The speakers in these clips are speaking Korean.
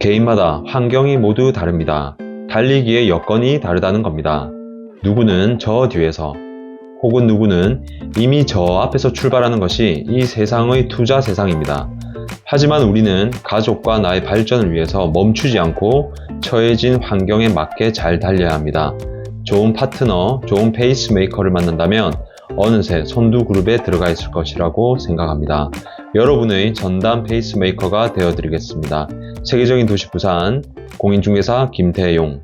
개인마다 환경이 모두 다릅니다. 달리기의 여건이 다르다는 겁니다. 누구는 저 뒤에서, 혹은 누구는 이미 저 앞에서 출발하는 것이 이 세상의 투자 세상입니다. 하지만 우리는 가족과 나의 발전을 위해서 멈추지 않고 처해진 환경에 맞게 잘 달려야 합니다. 좋은 파트너, 좋은 페이스메이커를 만난다면 어느새 선두그룹에 들어가 있을 것이라고 생각합니다. 여러분의 전담 페이스메이커가 되어드리겠습니다. 세계적인 도시 부산 공인중개사 김태용.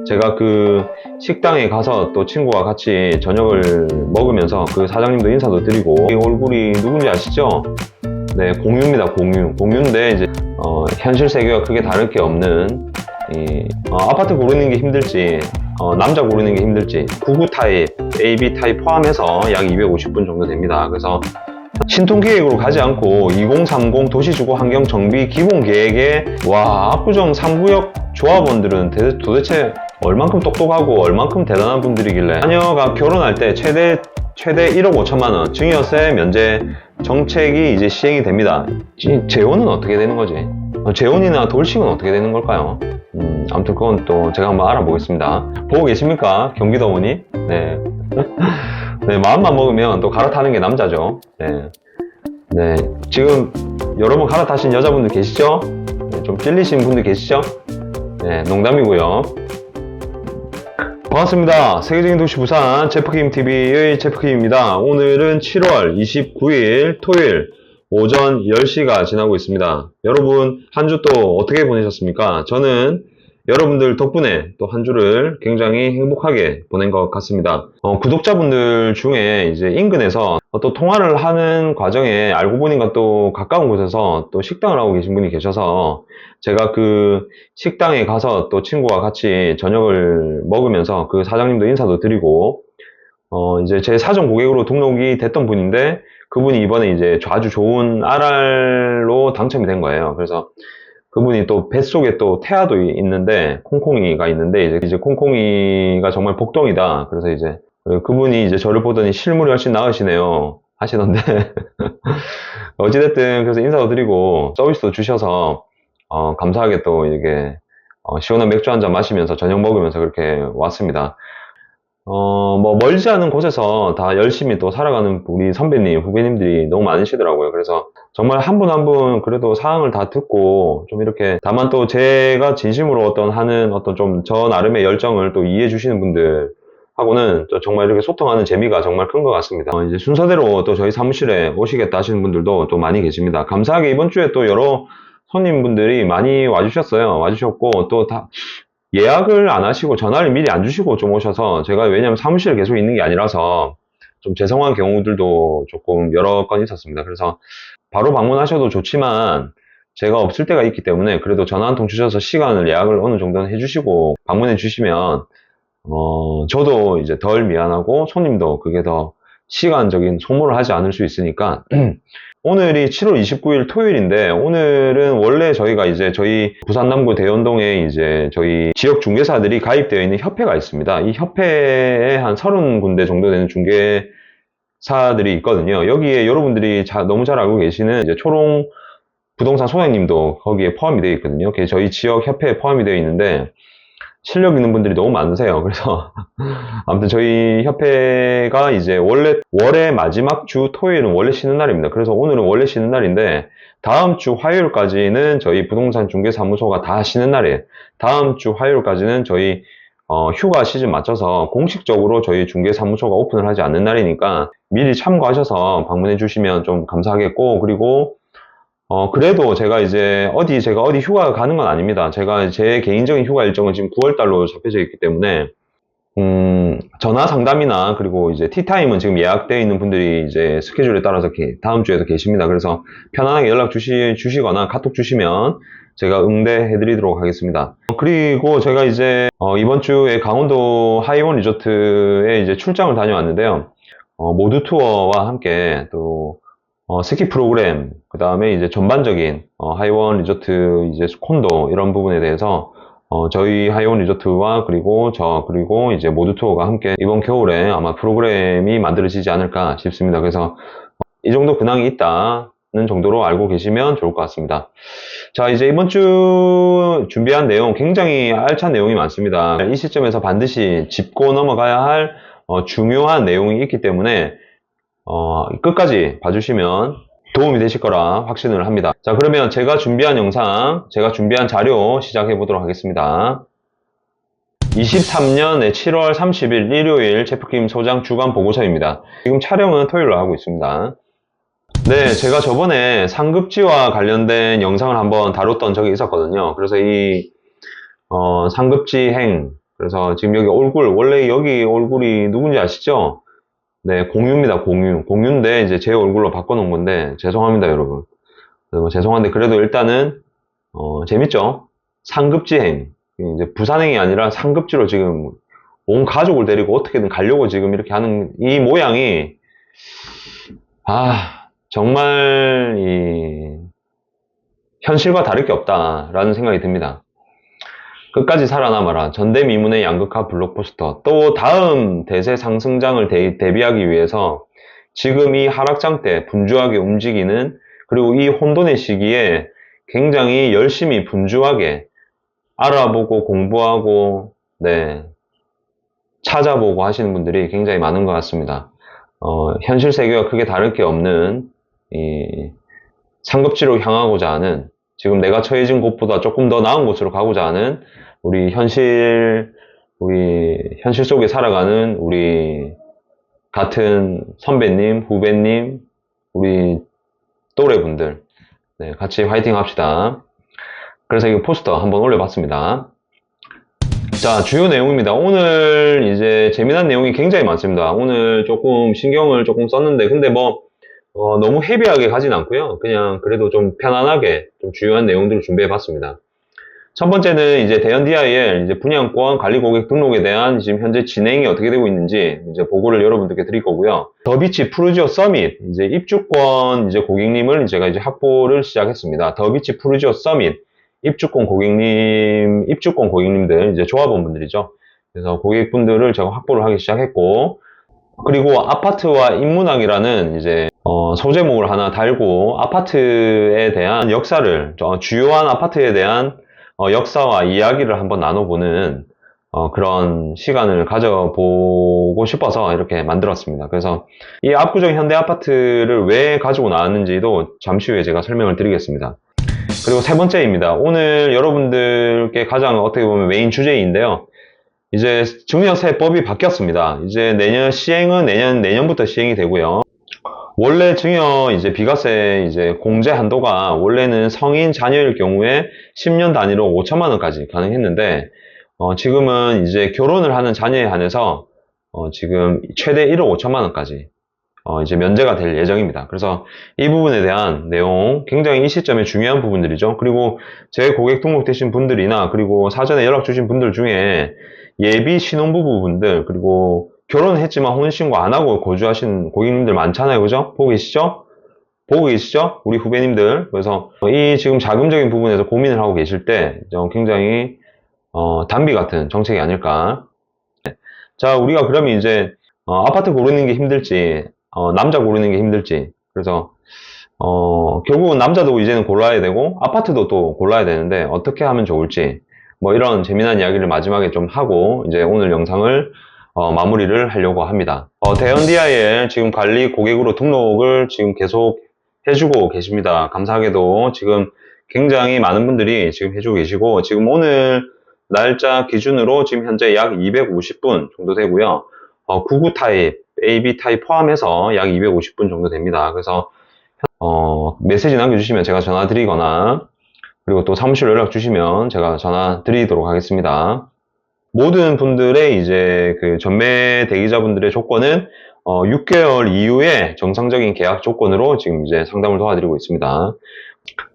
제가 그 식당에 가서 또 친구와 같이 저녁을 먹으면서 그 사장님도 인사도 드리고, 이 얼굴이 누군지 아시죠? 네, 공유입니다. 공유인데 이제 현실 세계와 크게 다를 게 없는 아파트 고르는 게 힘들지, 남자 고르는 게 힘들지, 99 타입, AB 타입 포함해서 약 250분 정도 됩니다. 그래서 신통계획으로 가지 않고 2030 도시주거 환경 정비 기본 계획에 압구정 3구역 조합원들은 도대체 얼만큼 똑똑하고 얼만큼 대단한 분들이길래 자녀가 결혼할 때 최대 1억 5천만 원 증여세 면제 정책이 이제 시행이 됩니다. 재혼은 어떻게 되는 거지? 재혼이나 돌싱은 어떻게 되는 걸까요? 아무튼 그건 또 제가 한번 알아보겠습니다. 보고 계십니까? 경기도 어머니? 네. 네, 마음만 먹으면 또 갈아타는 게 남자죠. 네. 지금 여러 번 갈아타신 여자분들 계시죠? 네, 좀 찔리신 분들 계시죠? 네, 농담이고요. 반갑습니다. 세계적인 도시 부산 제프킴TV의 제프킴입니다. 오늘은 7월 29일 토요일 오전 10시가 지나고 있습니다. 여러분 한 주 또 어떻게 보내셨습니까? 저는 여러분들 덕분에 또 한 주를 굉장히 행복하게 보낸 것 같습니다. 구독자분들 중에 이제 인근에서 또 통화를 하는 과정에 알고 보니까 또 가까운 곳에서 또 식당을 하고 계신 분이 계셔서 제가 그 식당에 가서 또 친구와 같이 저녁을 먹으면서 그 사장님도 인사도 드리고, 이제 제 사전 고객으로 등록이 됐던 분인데 그분이 이번에 이제 아주 좋은 RR로 당첨이 된 거예요. 그래서 그분이 또 뱃속에 또 태아도 있는데, 콩콩이가 있는데, 이제 콩콩이가 정말 복덩이다. 그래서 이제, 그분이 이제 저를 보더니 실물이 훨씬 나으시네요. 하시던데. 어찌됐든, 그래서 인사도 드리고, 서비스도 주셔서, 감사하게 또 이렇게, 시원한 맥주 한잔 마시면서 저녁 먹으면서 그렇게 왔습니다. 뭐 멀지 않은 곳에서 다 열심히 또 살아가는 우리 선배님, 후배님들이 너무 많으시더라고요. 그래서 정말 한 분 한 분 그래도 사항을 다 듣고 좀 이렇게, 다만 또 제가 진심으로 하는 좀 저 나름의 열정을 또 이해해 주시는 분들 하고는 또 정말 이렇게 소통하는 재미가 정말 큰 것 같습니다. 이제 순서대로 또 저희 사무실에 오시겠다 하시는 분들도 또 많이 계십니다. 감사하게 이번 주에 또 여러 손님분들이 많이 와주셨어요. 와주셨고, 또 다 예약을 안 하시고 전화를 미리 안 주시고 좀 오셔서, 제가 왜냐면 사무실에 계속 있는 게 아니라서 좀 죄송한 경우들도 조금 여러 건 있었습니다. 그래서 바로 방문하셔도 좋지만 제가 없을 때가 있기 때문에 그래도 전화 한 통 주셔서 시간을 예약을 어느 정도는 해주시고 방문해 주시면 저도 이제 덜 미안하고 손님도 그게 더 시간적인 소모를 하지 않을 수 있으니까 오늘이 7월 29일 토요일인데, 오늘은 원래 저희가 이제 저희 부산 남구 대연동에 이제 저희 지역 중개사들이 가입되어 있는 협회가 있습니다. 이 협회에 한 30군데 정도 되는 중개사들이 있거든요. 여기에 여러분들이 너무 잘 알고 계시는 이제 초롱 부동산 소장님도 거기에 포함이 되어 있거든요. 그게 저희 지역 협회에 포함이 되어 있는데 실력 있는 분들이 너무 많으세요. 그래서 아무튼 저희 협회가 이제 원래 월의 마지막 주 토요일은 원래 쉬는 날입니다. 그래서 오늘은 원래 쉬는 날인데 다음 주 화요일까지는 저희 부동산 중개사무소가 다 쉬는 날이에요. 다음 주 화요일까지는 저희 휴가 시즌 맞춰서 공식적으로 저희 중개사무소가 오픈을 하지 않는 날이니까 미리 참고하셔서 방문해 주시면 좀 감사하겠고, 그리고 그래도 제가 어디 휴가 가는 건 아닙니다. 제가 제 개인적인 휴가 일정은 지금 9월달로 잡혀져 있기 때문에, 전화 상담이나 그리고 이제 티타임은 지금 예약되어 있는 분들이 이제 스케줄에 따라서 다음 주에도 계십니다. 그래서 편안하게 연락 주시거나 카톡 주시면 제가 응대해 드리도록 하겠습니다. 그리고 제가 이제, 이번 주에 강원도 하이원 리조트에 이제 출장을 다녀왔는데요. 모두 투어와 함께 또, 스키 프로그램, 그 다음에 이제 전반적인, 하이원 리조트, 이제 콘도, 이런 부분에 대해서, 저희 하이원 리조트와 그리고 이제 모두 투어가 함께 이번 겨울에 아마 프로그램이 만들어지지 않을까 싶습니다. 그래서 이 정도 근황이 있다. 정도로 알고 계시면 좋을 것 같습니다. 자, 이제 이번 주 준비한 내용 굉장히 알찬 내용이 많습니다. 이 시점에서 반드시 짚고 넘어가야 할 중요한 내용이 있기 때문에 끝까지 봐주시면 도움이 되실 거라 확신을 합니다. 자, 그러면 제가 준비한 영상, 제가 준비한 자료 시작해 보도록 하겠습니다. 23년 7월 30일 일요일 체프킴 소장 주간 보고서입니다. 지금 촬영은 토요일로 하고 있습니다. 네, 제가 저번에 상급지와 관련된 영상을 한번 다뤘던 적이 있었거든요. 그래서 이 상급지행, 그래서 지금 여기 얼굴, 원래 여기 얼굴이 누군지 아시죠? 네, 공유입니다. 공유인데 이제 제 얼굴로 바꿔놓은 건데 죄송합니다, 여러분. 죄송한데 그래도 일단은 재밌죠? 상급지행, 이제 부산행이 아니라 상급지로 지금 온 가족을 데리고 어떻게든 가려고 지금 이렇게 하는 이 모양이 정말 현실과 다를 게 없다라는 생각이 듭니다. 끝까지 살아남아라. 전대미문의 양극화 블록포스터. 또 다음 대세 상승장을 대비하기 위해서 지금 이 하락장 때 분주하게 움직이는, 그리고 이 혼돈의 시기에 굉장히 열심히 분주하게 알아보고 공부하고 찾아보고 하시는 분들이 굉장히 많은 것 같습니다. 현실 세계와 크게 다를 게 없는 이 상급지로 향하고자 하는, 지금 내가 처해진 곳보다 조금 더 나은 곳으로 가고자 하는 우리 현실 속에 살아가는 우리 같은 선배님, 후배님, 우리 또래분들, 같이 화이팅 합시다. 그래서 이 포스터 한번 올려봤습니다. 자, 주요 내용입니다. 오늘 이제 재미난 내용이 굉장히 많습니다. 오늘 조금 신경을 조금 썼는데, 근데 너무 헤비하게 가진 않고요. 그냥 그래도 좀 편안하게 좀 주요한 내용들을 준비해봤습니다. 첫 번째는 이제 대연 DIL 이제 분양권 관리 고객 등록에 대한 지금 현재 진행이 어떻게 되고 있는지 이제 보고를 여러분들께 드릴 거고요. 더비치 푸르지오 서밋 이제 입주권 이제 고객님을 제가 이제 확보를 시작했습니다. 더비치 푸르지오 서밋 입주권 고객님들 이제 조합원분들이죠. 그래서 고객분들을 제가 확보를 하기 시작했고, 그리고 아파트와 인문학이라는 이제 소제목을 하나 달고 아파트에 대한 역사를, 주요한 아파트에 대한 역사와 이야기를 한번 나눠보는 그런 시간을 가져보고 싶어서 이렇게 만들었습니다. 그래서 이 압구정 현대아파트를 왜 가지고 나왔는지도 잠시 후에 제가 설명을 드리겠습니다. 그리고 세 번째입니다. 오늘 여러분들께 가장 어떻게 보면 메인 주제인데요. 이제 증여세법이 바뀌었습니다. 이제 시행은 내년부터 시행이 되고요. 원래 증여 이제 비과세 이제 공제 한도가 원래는 성인 자녀일 경우에 10년 단위로 5천만 원까지 가능했는데, 지금은 이제 결혼을 하는 자녀에 한해서 지금 최대 1억 5천만 원까지 이제 면제가 될 예정입니다. 그래서 이 부분에 대한 내용 굉장히 이 시점에 중요한 부분들이죠. 그리고 제 고객 등록되신 분들이나 그리고 사전에 연락 주신 분들 중에 예비 신혼부부분들, 그리고 결혼했지만 혼인신고 안 하고 거주하신 고객님들 많잖아요. 그죠? 보고 계시죠? 우리 후배님들. 그래서 이 지금 자금적인 부분에서 고민을 하고 계실 때 굉장히 단비 같은 정책이 아닐까. 자, 우리가 그러면 이제 아파트 고르는 게 힘들지, 남자 고르는 게 힘들지. 그래서 결국은 남자도 이제는 골라야 되고 아파트도 또 골라야 되는데 어떻게 하면 좋을지, 이런 재미난 이야기를 마지막에 좀 하고 이제 오늘 영상을 마무리를 하려고 합니다. 대연 DIL 지금 관리 고객으로 등록을 지금 계속 해주고 계십니다. 감사하게도 지금 굉장히 많은 분들이 지금 해주고 계시고, 지금 오늘 날짜 기준으로 지금 현재 약 250분 정도 되고요. 99 타입, AB 타입 포함해서 약 250분 정도 됩니다. 그래서 메시지 남겨주시면 제가 전화 드리거나, 그리고 또 사무실로 연락 주시면 제가 전화 드리도록 하겠습니다. 모든 분들의 이제 그 전매 대기자분들의 조건은 6개월 이후에 정상적인 계약 조건으로 지금 이제 상담을 도와드리고 있습니다.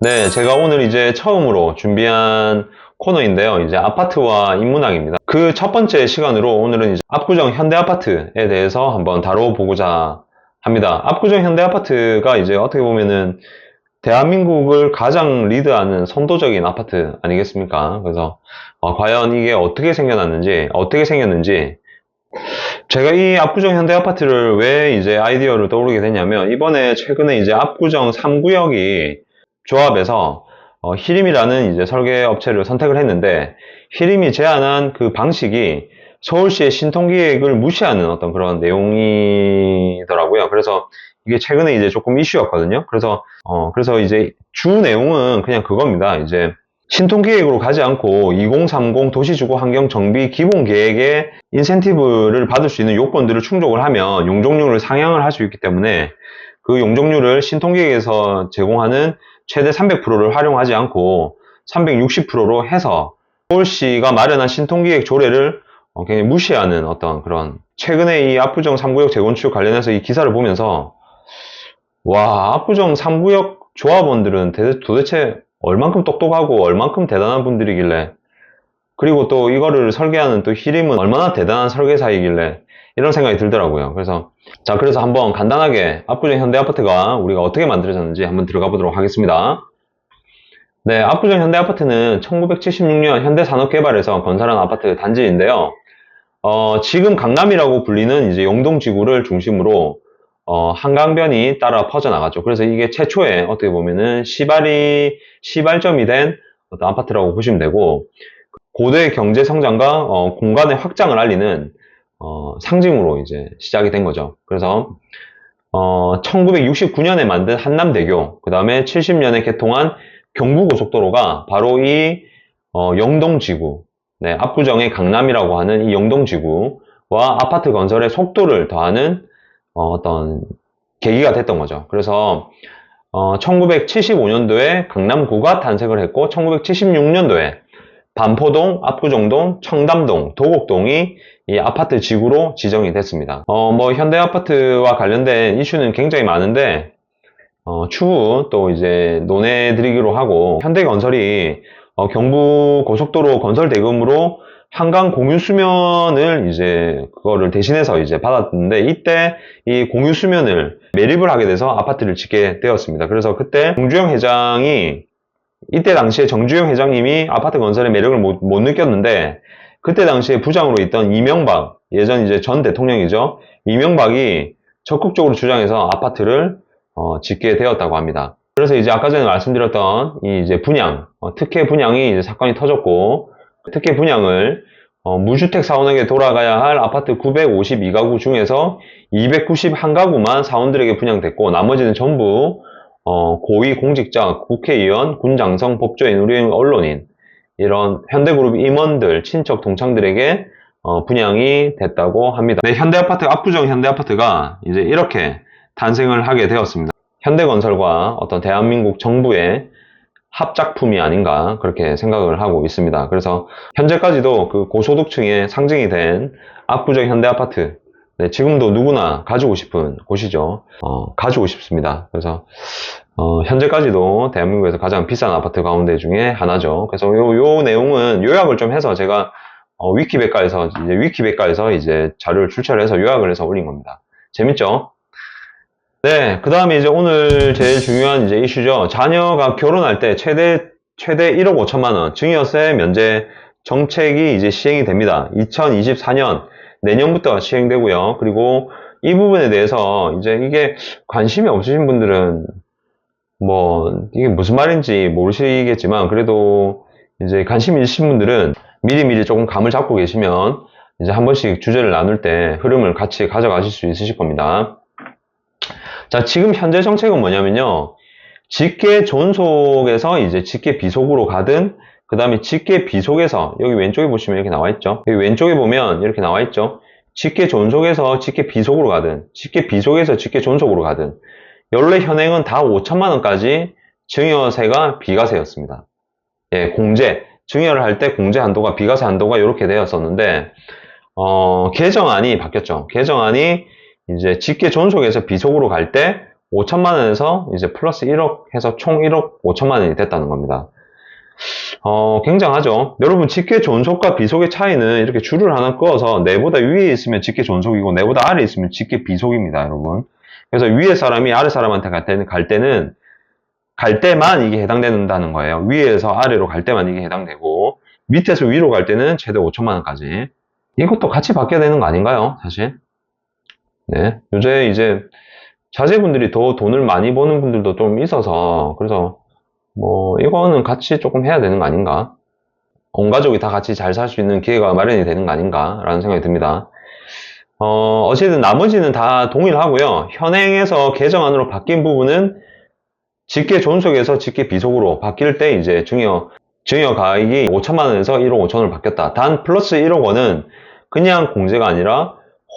네, 제가 오늘 이제 처음으로 준비한 코너인데요. 이제 아파트와 인문학입니다. 그 첫 번째 시간으로 오늘은 이제 압구정 현대아파트에 대해서 한번 다뤄보고자 합니다. 압구정 현대아파트가 이제 어떻게 보면은 대한민국을 가장 리드하는 선도적인 아파트 아니겠습니까? 그래서 과연 이게 어떻게 생겼는지 제가 이 압구정 현대아파트를 왜 이제 아이디어를 떠오르게 됐냐면, 이번에 최근에 이제 압구정 3구역이 조합해서 히림이라는 이제 설계 업체를 선택을 했는데, 히림이 제안한 그 방식이 서울시의 신통기획을 무시하는 어떤 그런 내용이더라고요. 그래서 이게 최근에 이제 조금 이슈였거든요. 그래서 이제 주 내용은 그냥 그겁니다. 이제 신통기획으로 가지 않고 2030 도시주거 환경 정비 기본 계획의 인센티브를 받을 수 있는 요건들을 충족을 하면 용적률을 상향을 할 수 있기 때문에, 그 용적률을 신통기획에서 제공하는 최대 300%를 활용하지 않고 360%로 해서 서울시가 마련한 신통기획 조례를 굉장히 무시하는 어떤 그런, 최근에 이 압구정 3구역 재건축 관련해서 이 기사를 보면서, 와, 압구정 3구역 조합원들은 도대체 얼만큼 똑똑하고 얼만큼 대단한 분들이길래, 그리고 또 이거를 설계하는 또 히림은 얼마나 대단한 설계사이길래, 이런 생각이 들더라고요. 그래서 한번 간단하게 압구정 현대아파트가 우리가 어떻게 만들어졌는지 한번 들어가 보도록 하겠습니다. 네, 압구정 현대아파트는 1976년 현대산업개발에서 건설한 아파트 단지인데요. 지금 강남이라고 불리는 이제 영동지구를 중심으로 한강변이 따라 퍼져나갔죠. 그래서 이게 최초의 어떻게 보면은 시발점이 된 어떤 아파트라고 보시면 되고, 고대 경제 성장과 공간의 확장을 알리는 상징으로 이제 시작이 된 거죠. 그래서 1969년에 만든 한남대교, 그 다음에 70년에 개통한 경부고속도로가 바로 이 영동지구, 네, 압구정의 강남이라고 하는 이 영동지구와 아파트 건설의 속도를 더하는 어떤 계기가 됐던 거죠. 그래서 1975년도에 강남구가 탄생을 했고, 1976년도에 반포동, 압구정동, 청담동, 도곡동이 이 아파트 지구로 지정이 됐습니다. 뭐 현대아파트와 관련된 이슈는 굉장히 많은데 추후 또 이제 논해드리기로 하고, 현대건설이 경부고속도로 건설 대금으로 한강 공유수면을 이제 그거를 대신해서 이제 받았는데, 이때 이 공유수면을 매립을 하게 돼서 아파트를 짓게 되었습니다. 그래서 그때 이때 당시에 정주영 회장님이 아파트 건설의 매력을 못 느꼈는데, 그때 당시에 부장으로 있던 이명박, 예전 이제 전 대통령이죠. 이명박이 적극적으로 주장해서 아파트를 짓게 되었다고 합니다. 그래서 이제 아까 전에 말씀드렸던 이 이제 분양, 특혜 분양이 이제 사건이 터졌고, 특혜 분양을 무주택 사원에게 돌아가야 할 아파트 952가구 중에서 291가구만 사원들에게 분양됐고, 나머지는 전부 고위 공직자, 국회의원, 군장성, 법조인, 의료인, 언론인, 이런 현대그룹 임원들, 친척, 동창들에게 분양이 됐다고 합니다. 네, 압구정 현대아파트가 이제 이렇게 탄생을 하게 되었습니다. 현대건설과 어떤 대한민국 정부의 합작품이 아닌가 그렇게 생각을 하고 있습니다. 그래서 현재까지도 그 고소득층의 상징이 된 압구정 현대아파트, 네, 지금도 누구나 가지고 싶은 곳이죠. 가지고 싶습니다. 그래서 현재까지도 대한민국에서 가장 비싼 아파트 가운데 중에 하나죠. 그래서 요 내용은 요약을 좀 해서 제가 위키백과에서 이제 자료를 출처를 해서 요약을 해서 올린 겁니다. 재밌죠? 네, 그 다음에 이제 오늘 제일 중요한 이제 이슈죠. 자녀가 결혼할 때 최대 1억 5천만 원 증여세 면제 정책이 이제 시행이 됩니다. 2024년 내년부터 시행되고요. 그리고 이 부분에 대해서 이제 이게 관심이 없으신 분들은 뭐 이게 무슨 말인지 모르시겠지만, 그래도 이제 관심 있으신 분들은 미리미리 조금 감을 잡고 계시면 이제 한 번씩 주제를 나눌 때 흐름을 같이 가져가실 수 있으실 겁니다. 자, 지금 현재 정책은 뭐냐면요. 직계 존속에서 이제 직계 비속으로 가든, 그 다음에 직계 비속에서, 여기 왼쪽에 보시면 이렇게 나와 있죠. 여기 왼쪽에 보면 이렇게 나와 있죠. 직계 존속에서 직계 비속으로 가든, 직계 비속에서 직계 존속으로 가든, 원래 현행은 다 5천만 원까지 증여세가 비과세였습니다. 예, 증여를 할 때 공제 한도가 비과세 한도가 이렇게 되었었는데, 개정안이 바뀌었죠. 개정안이 이제 직계 존속에서 비속으로 갈 때 5천만 원에서 이제 플러스 1억 해서 총 1억 5천만 원이 됐다는 겁니다. 굉장하죠. 여러분, 직계 존속과 비속의 차이는 이렇게 줄을 하나 그어서 내보다 위에 있으면 직계 존속이고 내보다 아래에 있으면 직계 비속입니다, 여러분. 그래서 위에 사람이 아래 사람한테 갈 때만 이게 해당된다는 거예요. 위에서 아래로 갈 때만 이게 해당되고, 밑에서 위로 갈 때는 최대 5천만 원까지. 이것도 같이 바뀌어야 되는 거 아닌가요? 사실. 네. 요새 이제 자제분들이 더 돈을 많이 버는 분들도 좀 있어서, 그래서 뭐, 이거는 같이 조금 해야 되는 거 아닌가? 온 가족이 다 같이 잘 살 수 있는 기회가 마련이 되는 거 아닌가라는 생각이 듭니다. 어쨌든 나머지는 다 동일하고요. 현행에서 개정안으로 바뀐 부분은 직계 존속에서 직계 비속으로 바뀔 때 이제 증여 가액이 5천만 원에서 1억 5천원으로 바뀌었다. 단 플러스 1억 원은 그냥 공제가 아니라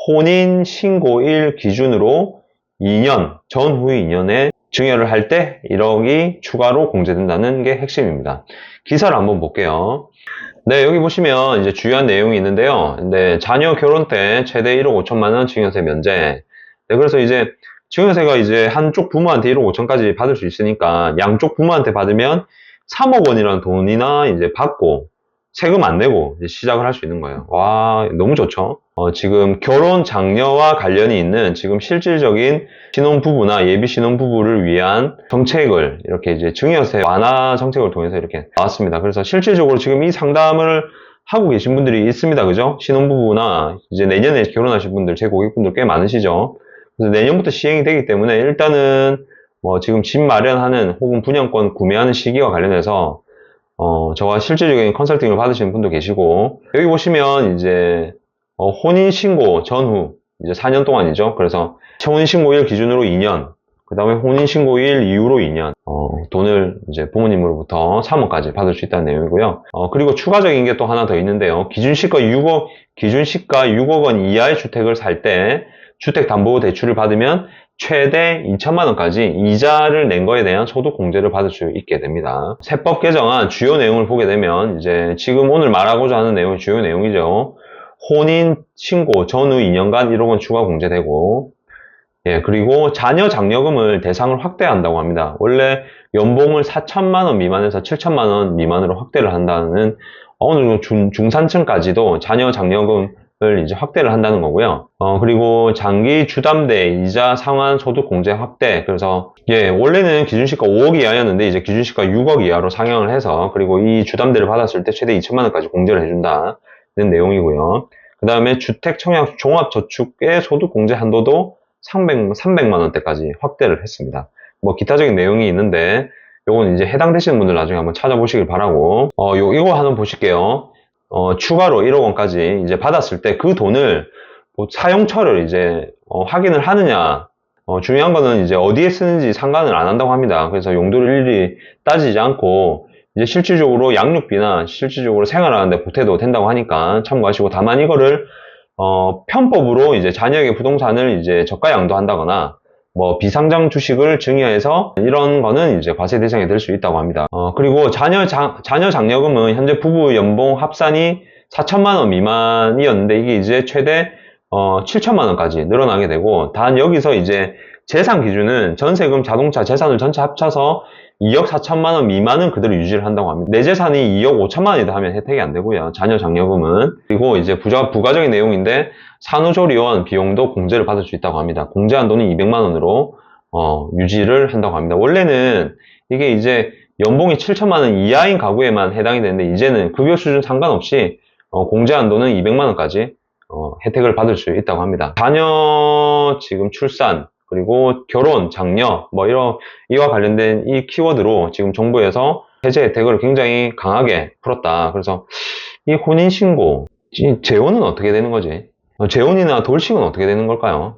혼인 신고일 기준으로 2년, 전후 2년에 증여를 할 때 1억이 추가로 공제된다는 게 핵심입니다. 기사를 한번 볼게요. 네, 여기 보시면 이제 주요한 내용이 있는데요. 네, 자녀 결혼 때 최대 1억 5천만 원 증여세 면제. 네, 그래서 이제 증여세가 이제 한쪽 부모한테 1억 5천까지 받을 수 있으니까 양쪽 부모한테 받으면 3억 원이라는 돈이나 이제 받고 세금 안 내고 이제 시작을 할 수 있는 거예요. 와, 너무 좋죠? 지금 결혼 장려와 관련이 있는 지금 실질적인 신혼부부나 예비 신혼부부를 위한 정책을 이렇게 이제 증여세 완화 정책을 통해서 이렇게 나왔습니다. 그래서 실질적으로 지금 이 상담을 하고 계신 분들이 있습니다. 그죠? 신혼부부나 이제 내년에 결혼하실 분들, 제 고객분들 꽤 많으시죠? 그래서 내년부터 시행이 되기 때문에 일단은 뭐 지금 집 마련하는 혹은 분양권 구매하는 시기와 관련해서 저와 실질적인 컨설팅을 받으시는 분도 계시고, 여기 보시면 이제, 혼인신고 전후, 이제 4년 동안이죠. 그래서, 혼인신고일 기준으로 2년, 그 다음에 혼인신고일 이후로 2년, 돈을 이제 부모님으로부터 3억까지 받을 수 있다는 내용이고요. 그리고 추가적인 게 또 하나 더 있는데요. 기준시가 6억 원 이하의 주택을 살 때, 주택담보대출을 받으면 최대 2천만 원까지 이자를 낸 거에 대한 소득 공제를 받을 수 있게 됩니다. 세법 개정안 주요 내용을 보게 되면 이제 지금 오늘 말하고자 하는 내용이 주요 내용이죠. 혼인 신고 전후 2년간 1억 원 추가 공제되고, 예, 그리고 자녀 장려금을 대상을 확대한다고 합니다. 원래 연봉을 4천만 원 미만에서 7천만 원 미만으로 확대를 한다는 어느 정도 중산층까지도 자녀 장려금 을 이제 확대를 한다는 거고요. 그리고 장기 주담대 이자 상환 소득 공제 확대. 그래서 예, 원래는 기준시가 5억 이하였는데 이제 기준시가 6억 이하로 상향을 해서, 그리고 이 주담대를 받았을 때 최대 2천만 원까지 공제를 해준다는 내용이고요. 그 다음에 주택 청약 종합저축의 소득 공제 한도도 300만 원대까지 확대를 했습니다. 뭐 기타적인 내용이 있는데 요건 이제 해당되시는 분들 나중에 한번 찾아보시길 바라고, 이거 한번 보실게요. 추가로 1억 원까지 이제 받았을 때 그 돈을 뭐 사용처를 이제 확인을 하느냐, 중요한 거는 이제 어디에 쓰는지 상관을 안 한다고 합니다. 그래서 용도를 일일이 따지지 않고 이제 실질적으로 양육비나 실질적으로 생활하는데 보태도 된다고 하니까 참고하시고, 다만 이거를 편법으로 이제 자녀에게 부동산을 이제 저가 양도한다거나 뭐 비상장 주식을 증여해서 이런 거는 이제 과세 대상이 될 수 있다고 합니다. 그리고 자녀 장려금은 현재 부부 연봉 합산이 4천만 원 미만이었는데 이게 이제 최대 7천만 원까지 늘어나게 되고, 단 여기서 이제 재산 기준은 전세금, 자동차, 재산을 전체 합쳐서 2억 4천만 원 미만은 그대로 유지를 한다고 합니다. 내 재산이 2억 5천만 원이다 하면 혜택이 안 되고요. 자녀 장려금은. 그리고 이제 부가적인 내용인데 산후조리원 비용도 공제를 받을 수 있다고 합니다. 공제 한도는 200만 원으로 유지를 한다고 합니다. 원래는 이게 이제 연봉이 7천만 원 이하인 가구에만 해당이 되는데 이제는 급여 수준 상관없이 공제 한도는 200만 원까지 혜택을 받을 수 있다고 합니다. 자녀 지금 출산, 그리고 결혼, 장려, 뭐 이와 관련된 이 키워드로 지금 정부에서 세제 혜택을 굉장히 강하게 풀었다. 그래서 이 혼인신고, 재혼은 어떻게 되는 거지? 재혼이나 돌식은 어떻게 되는 걸까요?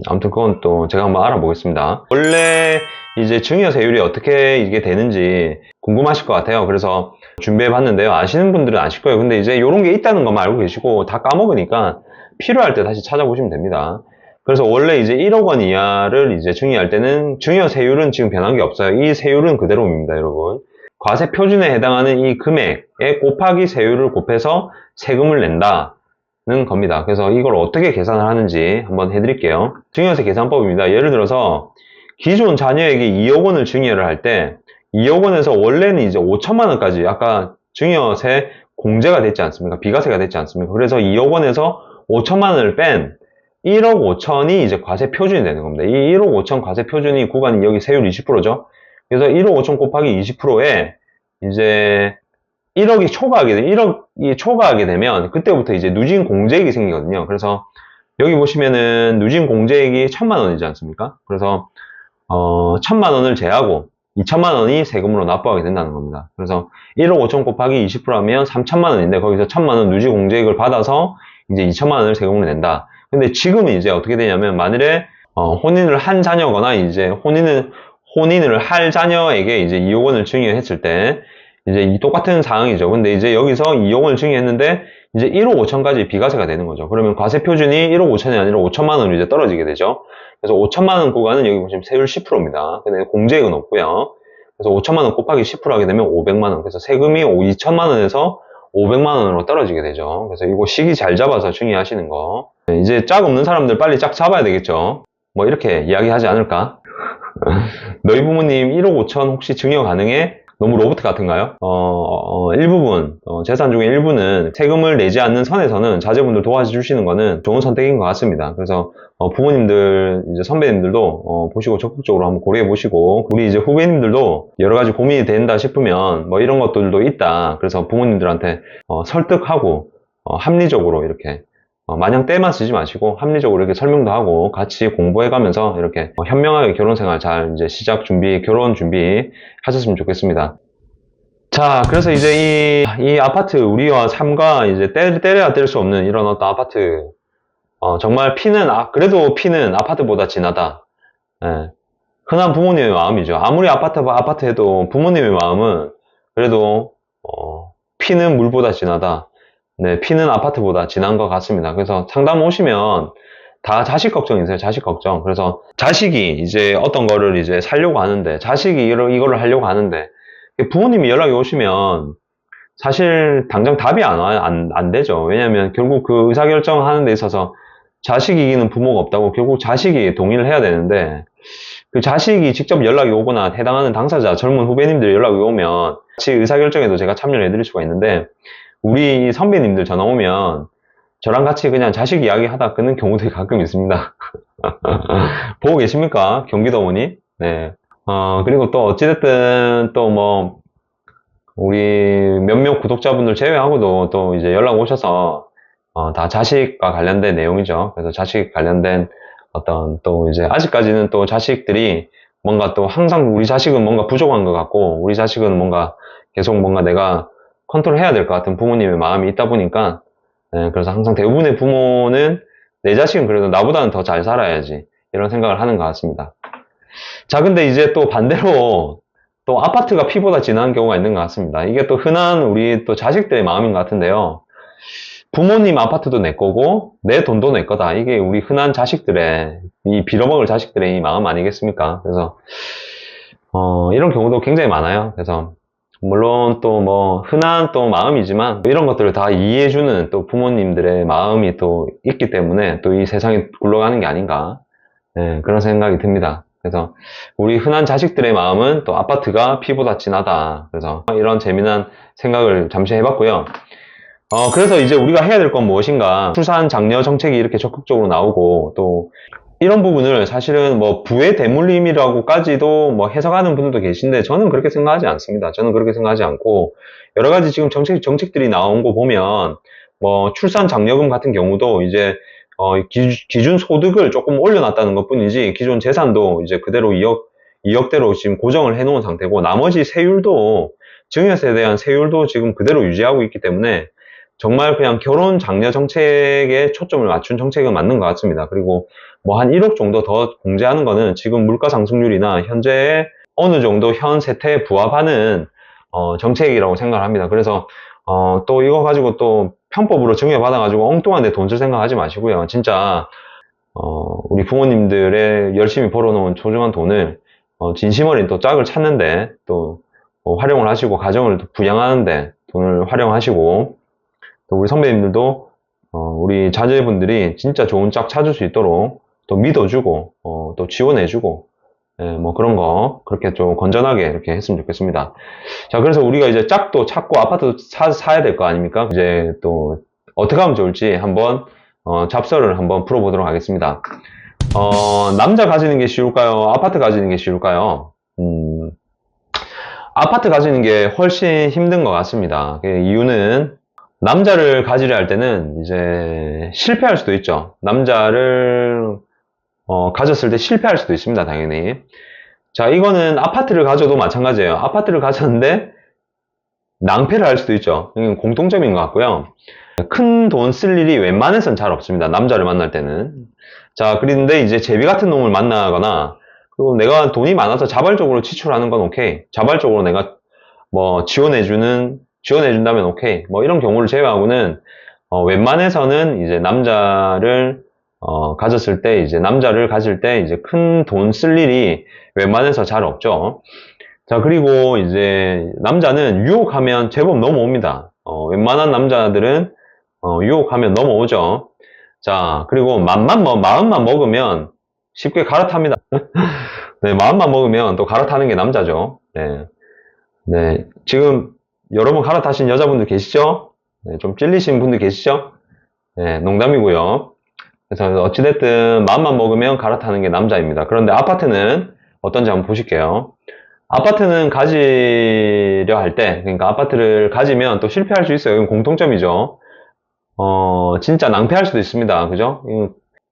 아무튼 그건 또 제가 한번 알아보겠습니다. 원래 이제 증여세율이 어떻게 이게 되는지 궁금하실 것 같아요. 그래서 준비해 봤는데요. 아시는 분들은 아실 거예요. 근데 이제 이런 게 있다는 것만 알고 계시고 다 까먹으니까 필요할 때 다시 찾아보시면 됩니다. 그래서 원래 이제 1억 원 이하를 이제 증여할 때는 증여세율은 지금 변한 게 없어요. 이 세율은 그대로입니다, 여러분. 과세 표준에 해당하는 이 금액에 곱하기 세율을 곱해서 세금을 낸다는 겁니다. 그래서 이걸 어떻게 계산을 하는지 한번 해드릴게요. 증여세 계산법입니다. 예를 들어서 기존 자녀에게 2억 원을 증여를 할 때 2억 원에서 원래는 이제 5천만 원까지 아까 증여세 공제가 됐지 않습니까? 비과세가 됐지 않습니까? 그래서 2억 원에서 5천만 원을 뺀 1억 5천이 이제 과세 표준이 되는 겁니다. 이 1억 5천 과세 표준이 구간이 여기 세율 20%죠. 그래서 1억 5천 곱하기 20%에 이제 1억이 초과하게 되면, 1억이 초과하게 되면, 그때부터 이제 누진 공제액이 생기거든요. 그래서, 여기 보시면은, 누진 공제액이 1,000만 원이지 않습니까? 그래서, 1,000만 원을 제하고, 2,000만 원이 세금으로 납부하게 된다는 겁니다. 그래서, 1억 5천 곱하기 20%하면 3,000만 원인데, 거기서 1,000만 원 누진 공제액을 받아서, 이제 2,000만 원을 세금으로 낸다. 근데 지금은 이제 어떻게 되냐면, 만일에, 혼인을 한 자녀거나, 이제, 혼인을 할 자녀에게 이제 2억 원을 증여했을 때, 이제 이 똑같은 상황이죠. 근데 이제 여기서 2억 원을 증여했는데, 이제 1억 5천까지 비과세가 되는 거죠. 그러면 과세 표준이 1억 5천이 아니라 5천만 원으로 이제 떨어지게 되죠. 그래서 5천만 원 구간은 여기 보시면 세율 10%입니다. 근데 공제액은 없고요. 그래서 5천만 원 곱하기 10% 하게 되면 500만 원. 그래서 세금이 2천만 원에서 500만 원으로 떨어지게 되죠. 그래서 이거 시기 잘 잡아서 중요하시는 거. 이제 짝 없는 사람들 빨리 짝 잡아야 되겠죠. 뭐 이렇게 이야기하지 않을까? 너희 부모님 1억 5천 혹시 증여 가능해? 너무 로봇 같은가요? 일부분, 재산 중에 일부는 세금을 내지 않는 선에서는 자제분들 도와주시는 거는 좋은 선택인 것 같습니다. 그래서, 부모님들, 이제 선배님들도, 보시고 적극적으로 한번 고려해 보시고, 우리 이제 후배님들도 여러 가지 고민이 된다 싶으면, 뭐 이런 것들도 있다. 그래서 부모님들한테, 설득하고, 합리적으로 이렇게, 마냥 때만 쓰지 마시고 합리적으로 이렇게 설명도 하고 같이 공부해 가면서 이렇게 현명하게 결혼 생활 잘 이제 시작 준비, 결혼 준비 하셨으면 좋겠습니다. 자, 그래서 이제 이 아파트, 우리와 삶과 이제 때려야 뗄 수 없는 이런 어떤 아파트, 정말 그래도 피는 아파트보다 진하다. 예. 흔한 부모님의 마음이죠. 아무리 아파트 해도 부모님의 마음은 그래도, 피는 물보다 진하다. 네, 피는 아파트보다 진한 것 같습니다. 그래서 상담 오시면 다 자식 걱정이세요, 자식 걱정. 그래서 자식이 이제 어떤 거를 이제 살려고 하는데, 자식이 이거를 하려고 하는데, 부모님이 연락이 오시면 사실 당장 답이 안 와요. 안 되죠. 왜냐면 결국 그 의사결정 하는 데 있어서 자식이 이기는 부모가 없다고 결국 자식이 동의를 해야 되는데, 그 자식이 직접 연락이 오거나 해당하는 당사자, 젊은 후배님들 연락이 오면 같이 의사결정에도 제가 참여를 해드릴 수가 있는데, 우리 선배님들 전화 오면 저랑 같이 그냥 자식 이야기 하다 끊는 경우들이 가끔 있습니다. 보고 계십니까? 경기도 어머니? 네. 그리고 또 어찌됐든 또 뭐, 우리 몇몇 구독자분들 제외하고도 또 이제 연락 오셔서, 다 자식과 관련된 내용이죠. 그래서 자식 관련된 어떤 또 이제 아직까지는 또 자식들이 뭔가 또 항상 우리 자식은 뭔가 부족한 것 같고, 우리 자식은 뭔가 계속 뭔가 내가 컨트롤 해야 될 것 같은 부모님의 마음이 있다 보니까, 그래서 항상 대부분의 부모는 내 자식은 그래도 나보다는 더 잘 살아야지 이런 생각을 하는 것 같습니다. 자, 근데 이제 또 반대로 또 아파트가 피보다 진한 경우가 있는 것 같습니다. 이게 또 흔한 우리 또 자식들의 마음인 것 같은데요. 부모님 아파트도 내 거고 내 돈도 내 거다. 이게 우리 흔한 자식들의, 이 빌어먹을 자식들의 이 마음 아니겠습니까? 그래서 이런 경우도 굉장히 많아요. 그래서 물론 또 뭐 흔한 또 마음이지만 이런 것들을 다 이해해주는 또 부모님들의 마음이 또 있기 때문에 또 이 세상이 굴러가는 게 아닌가, 그런 생각이 듭니다. 그래서 우리 흔한 자식들의 마음은 또 아파트가 피보다 진하다. 그래서 이런 재미난 생각을 잠시 해봤고요. 그래서 이제 우리가 해야 될 건 무엇인가? 출산 장려 정책이 이렇게 적극적으로 나오고, 또 이런 부분을 사실은 뭐 부의 대물림이라고까지도 뭐 해석하는 분들도 계신데, 저는 그렇게 생각하지 않습니다. 저는 그렇게 생각하지 않고, 여러 가지 지금 정책들이 나온 거 보면, 뭐 출산 장려금 같은 경우도 이제 기준 소득을 조금 올려놨다는 것 뿐이지, 기존 재산도 이제 그대로 2억대로 지금 고정을 해놓은 상태고, 나머지 세율도, 증여세에 대한 세율도 지금 그대로 유지하고 있기 때문에, 정말 그냥 결혼 장려 정책에 초점을 맞춘 정책은 맞는 것 같습니다. 그리고 뭐 한 1억 정도 더 공제하는 거는 지금 물가 상승률이나 현재의 어느 정도 현 세태에 부합하는 정책이라고 생각을 합니다. 그래서 또 이거 가지고 또 편법으로 증여받아가지고 엉뚱한 데 돈 쓸 생각하지 마시고요. 진짜 우리 부모님들의 열심히 벌어놓은 소중한 돈을 진심 어린 또 짝을 찾는데 또 활용을 하시고, 가정을 부양하는데 돈을 활용하시고, 또 우리 선배님들도 우리 자제분들이 진짜 좋은 짝 찾을 수 있도록 또 믿어주고 또 지원해주고, 뭐 그런 거 그렇게 좀 건전하게 이렇게 했으면 좋겠습니다. 자, 그래서 우리가 이제 짝도 찾고 아파트도 사야 될 거 아닙니까? 이제 또 어떻게 하면 좋을지 한번 잡설을 한번 풀어보도록 하겠습니다. 남자 가지는 게 쉬울까요? 아파트 가지는 게 쉬울까요? 아파트 가지는 게 훨씬 힘든 것 같습니다. 그 이유는 남자를 가지려 할 때는 이제 실패할 수도 있죠. 남자를 가졌을 때 실패할 수도 있습니다, 당연히. 자, 이거는 아파트를 가져도 마찬가지예요. 아파트를 가졌는데 낭패를 할 수도 있죠. 이건 공통점인 것 같고요. 큰 돈 쓸 일이 웬만해선 잘 없습니다. 남자를 만날 때는. 자, 그런데 이제 제비 같은 놈을 만나거나, 그리고 내가 돈이 많아서 자발적으로 지출하는 건 오케이. 자발적으로 내가 뭐 지원해준다면 오케이. 뭐 이런 경우를 제외하고는, 웬만해서는 이제 남자를, 가졌을 때, 이제 남자를 가질 때 이제 큰 돈 쓸 일이 웬만해서 잘 없죠. 자, 그리고 이제 남자는 유혹하면 제법 넘어옵니다. 웬만한 남자들은 유혹하면 넘어오죠. 자, 그리고 마음만 먹으면 쉽게 갈아탑니다. 네, 마음만 먹으면 또 갈아타는 게 남자죠. 네. 네. 지금 여러 번 갈아타신 여자분들 계시죠? 네, 좀 찔리신 분들 계시죠? 네, 농담이고요. 그래서 어찌됐든 마음만 먹으면 갈아타는 게 남자입니다. 그런데 아파트는 어떤지 한번 보실게요. 아파트는 가지려 할 때, 그러니까 아파트를 가지면 또 실패할 수 있어요. 이건 공통점이죠. 진짜 낭패할 수도 있습니다. 그죠?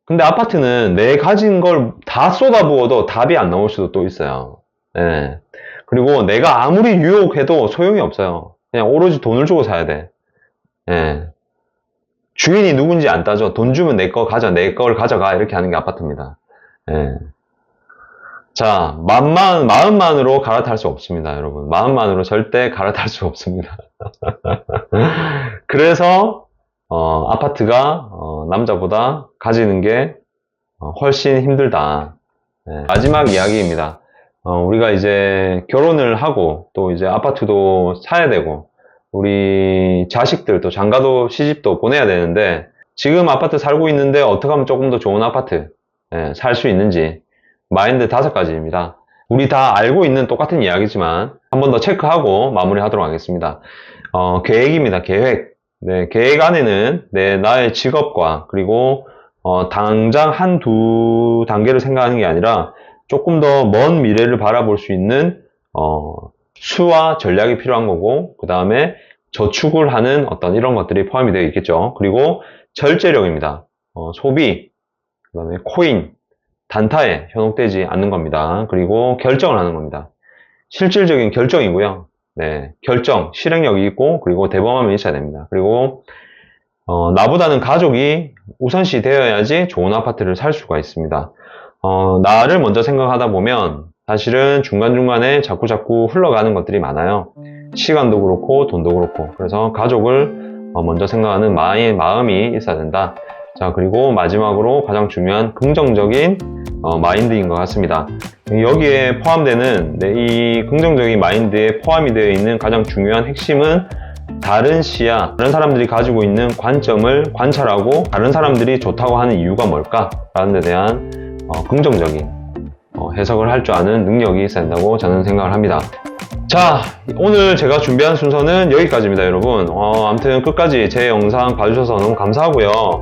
근데 아파트는 내 가진 걸 다 쏟아부어도 답이 안 나올 수도 또 있어요. 예. 그리고 내가 아무리 유혹해도 소용이 없어요. 그냥 오로지 돈을 주고 사야 돼. 예. 주인이 누군지 안 따져. 돈 주면 내 거 가져, 내 걸 가져가. 이렇게 하는 게 아파트입니다. 예. 자, 마음만으로 갈아탈 수 없습니다, 여러분. 마음만으로 절대 갈아탈 수 없습니다. 그래서, 아파트가, 남자보다 가지는 게 훨씬 힘들다. 네. 마지막 이야기입니다. 우리가 이제 결혼을 하고, 또 이제 아파트도 사야 되고, 우리 자식들 또 장가도 시집도 보내야 되는데, 지금 아파트 살고 있는데 어떻게 하면 조금 더 좋은 아파트, 살 수 있는지, 마인드 5가지입니다. 우리 다 알고 있는 똑같은 이야기지만 한 번 더 체크하고 마무리하도록 하겠습니다. 계획입니다. 계획. 네, 계획 안에는 나의 직업과 그리고 당장 한두 단계를 생각하는 게 아니라 조금 더 먼 미래를 바라볼 수 있는 수와 전략이 필요한 거고, 그 다음에 저축을 하는 어떤 이런 것들이 포함이 되어 있겠죠. 그리고 절제력입니다. 소비, 그 다음에 코인, 단타에 현혹되지 않는 겁니다. 그리고 결정을 하는 겁니다. 실질적인 결정이고요. 네, 결정, 실행력이 있고, 그리고 대범함이 있어야 됩니다. 그리고 나보다는 가족이 우선시 되어야지 좋은 아파트를 살 수가 있습니다. 나를 먼저 생각하다 보면 사실은 중간중간에 자꾸 흘러가는 것들이 많아요. 시간도 그렇고 돈도 그렇고. 그래서 가족을 먼저 생각하는 마음이 있어야 된다. 자, 그리고 마지막으로 가장 중요한 긍정적인 마인드인 것 같습니다. 여기에 포함되는 이 긍정적인 마인드에 포함이 되어 있는 가장 중요한 핵심은 다른 시야, 다른 사람들이 가지고 있는 관점을 관찰하고 다른 사람들이 좋다고 하는 이유가 뭘까? 라는 데 대한 긍정적인 해석을 할 줄 아는 능력이 있어야 된다고 저는 생각을 합니다. 자, 오늘 제가 준비한 순서는 여기까지입니다, 여러분. 아무튼 끝까지 제 영상 봐주셔서 너무 감사하고요.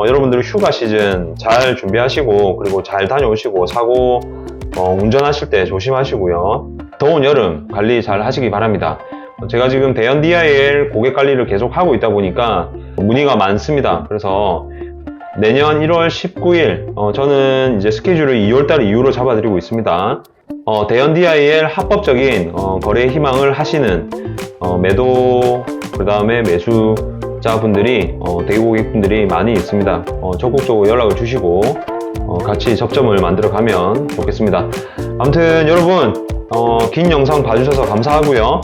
여러분들 휴가 시즌 잘 준비하시고, 그리고 잘 다녀오시고, 사고, 운전하실 때 조심하시고요. 더운 여름 관리 잘 하시기 바랍니다. 제가 지금 대연 DIL 고객 관리를 계속 하고 있다 보니까 문의가 많습니다. 그래서 내년 1월 19일, 저는 이제 스케줄을 2월달 이후로 잡아드리고 있습니다. 대연 DIL 합법적인 거래 희망을 하시는 매도, 그 다음에 매수자분들이, 대고객분들이 많이 있습니다. 적극적으로 연락을 주시고 같이 접점을 만들어 가면 좋겠습니다. 아무튼 여러분, 긴 영상 봐주셔서 감사하고요.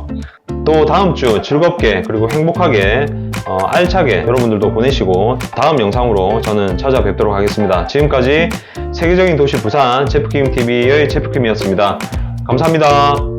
또 다음주 즐겁게 그리고 행복하게 알차게 여러분들도 보내시고 다음 영상으로 저는 찾아뵙도록 하겠습니다. 지금까지 세계적인 도시 부산 체프킴TV의 체프킴이었습니다. 감사합니다.